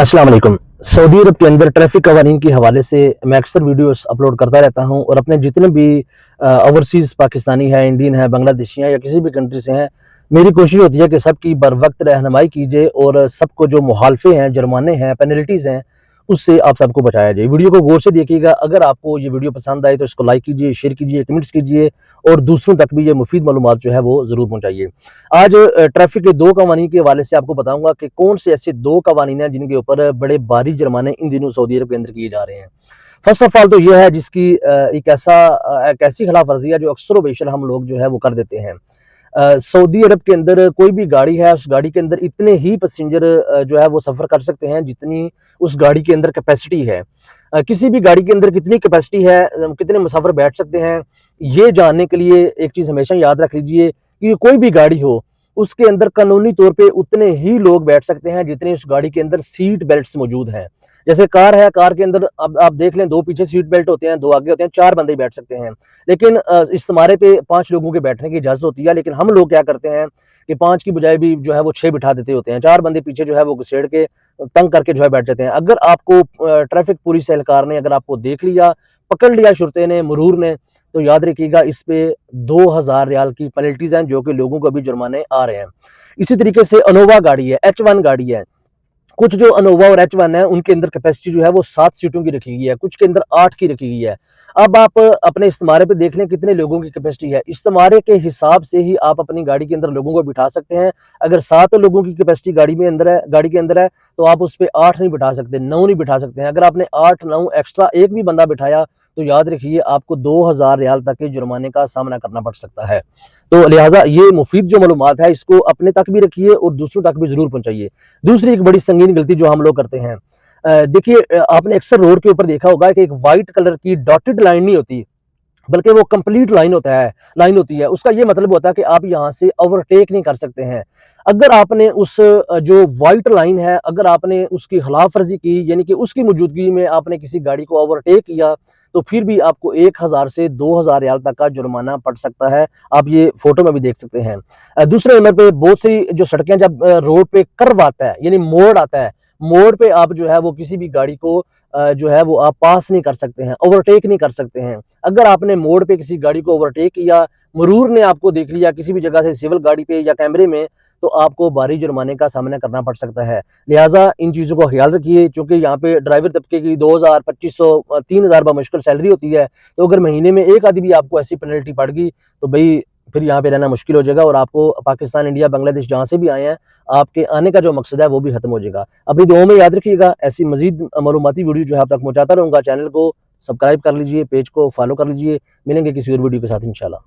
अस्सलाम वालेकुम। सऊदी अरब के अंदर ट्रैफिक कवानीन के हवाले से मैं अक्सर वीडियोस अपलोड करता रहता हूं और अपने जितने भी ओवरसीज़ पाकिस्तानी हैं, इंडियन हैं, बांग्लादेशी हैं या किसी भी कंट्री से हैं, मेरी कोशिश होती है कि सबकी बर वक्त रहनुमाई कीजिए और सबको जो मुखालफे हैं, जुर्माने हैं, पेनल्टीज़ हैं, उससे आप सबको बचाया जाए। वीडियो को गौर से देखिएगा। अगर आपको ये वीडियो पसंद आए तो इसको लाइक कीजिए, शेयर कीजिए, कमेंट्स कीजिए और दूसरों तक भी ये मुफीद मालूमात जो है वो ज़रूर पहुँचाइए। आज ट्रैफिक के 2 कवानीन के हवाले से आपको बताऊँगा कि कौन से ऐसे 2 कवानीन हैं जिनके ऊपर बड़े भारी जुर्माने इन दिनों सऊदी अरब के अंदर किए जा रहे हैं। फर्स्ट ऑफ ऑल तो ये है जिसकी एक ऐसी खिलाफवर्जी है जो अक्सर व बेशर हम लोग जो है वो कर देते हैं। सऊदी अरब के अंदर कोई भी गाड़ी है, उस गाड़ी के अंदर इतने ही पैसेंजर जो है वो सफ़र कर सकते हैं जितनी उस गाड़ी के अंदर कैपेसिटी है। किसी भी गाड़ी के अंदर कितनी कैपेसिटी है, कितने मुसाफिर बैठ सकते हैं, ये जानने के लिए एक चीज़ हमेशा याद रख लीजिए कि कोई भी गाड़ी हो, उसके अंदर कानूनी तौर पे उतने ही लोग बैठ सकते हैं जितने उस गाड़ी के अंदर सीट बेल्ट्स मौजूद हैं। जैसे कार है, कार के अंदर अब आप देख लें 2 पीछे सीट बेल्ट होते हैं, 2 आगे होते हैं, 4 बंदे ही बैठ सकते हैं। लेकिन इस तुम्हारे पे 5 लोगों के बैठने की इजाज़त होती है, लेकिन हम लोग क्या करते हैं कि 5 की बजाय भी जो है वो 6 बिठा देते होते हैं। 4 बंदे पीछे जो है वो घुसेड़ के तंग करके जो है बैठ जाते हैं। अगर आपको ट्रैफिक पुलिस एहलकार ने अगर आपको देख लिया, पकड़ लिया शुरते ने, मुरूर ने, तो याद रखिएगा इस पे 2000 रियाल की पेनल्टीज़ हैं जो कि लोगों को अभी जुर्माने आ रहे हैं। इसी तरीके से इनोवा गाड़ी है, H1 गाड़ी है। कुछ जो इनोवा और H1 है उनके अंदर कैपेसिटी जो है वो 7 सीटों की रखी गई है, कुछ के अंदर 8 की रखी गई है। अब आप अपने इस्तेमारे पे देख लें कितने लोगों की कैपेसिटी है। इस्तेमारे के हिसाब से ही आप अपनी गाड़ी के अंदर लोगों को बिठा सकते हैं। अगर 7 लोगों की कैपेसिटी गाड़ी के अंदर है तो आप उस पे 8 नहीं बिठा सकते, 9 नहीं बिठा सकते हैं। अगर आपने 8, 9 एक्स्ट्रा एक भी बंदा बिठाया तो याद रखिए आपको 2000 रियाल तक के जुर्माने का सामना करना पड़ सकता है। तो लिहाजा ये मुफीद जो मालूमात है इसको अपने तक भी रखिए और दूसरों तक भी ज़रूर पहुँचाइए। दूसरी एक बड़ी संगीन गलती जो हम लोग करते हैं, देखिए आपने अक्सर रोड के ऊपर देखा होगा कि एक वाइट कलर की डॉटेड लाइन नहीं होती, बल्कि वो कंप्लीट लाइन होती है। उसका ये मतलब होता है कि आप यहाँ से ओवरटेक नहीं कर सकते हैं। अगर आपने उस जो व्हाइट लाइन है, अगर आपने उसकी खिलाफ वर्जी की, यानी कि उसकी मौजूदगी में आपने किसी गाड़ी को ओवरटेक किया, तो फिर भी आपको 1000 से 2000 रियाल तक का जुर्माना पड़ सकता है। आप ये फोटो में भी देख सकते हैं। दूसरे नंबर पे बहुत सी जो सड़कें जब रोड पे कर्व आता है, यानी मोड़ आता है, मोड़ पे आप जो है वो किसी भी गाड़ी को जो है वो आप पास नहीं कर सकते हैं, ओवरटेक नहीं कर सकते हैं। अगर आपने मोड़ पे किसी गाड़ी को ओवरटेक किया, मरूर ने आपको देख लिया किसी भी जगह से सिविल गाड़ी पे या कैमरे में, तो आपको भारी जुर्माने का सामना करना पड़ सकता है। लिहाजा इन चीज़ों को ख्याल रखिए, क्योंकि यहाँ पे ड्राइवर तबके की 2000, 2500, 3000 बामुश्किल सैलरी होती है। तो अगर महीने में एक आधी भी आपको ऐसी पेनल्टी पड़ गई तो भाई फिर यहाँ पे रहना मुश्किल हो जाएगा और आपको पाकिस्तान, इंडिया, बांग्लादेश जहाँ से भी आए हैं, आपके आने का जो मकसद है वो भी खत्म हो जाएगा। अपनी दुआओं में याद रखिएगा। ऐसी मजीद मालूमाती वीडियो जो है आप तक पहुँचाता रहूँगा। चैनल को सब्सक्राइब कर लीजिए, पेज को फॉलो कर लीजिए। मिलेंगे किसी और वीडियो के साथ इंशाल्लाह।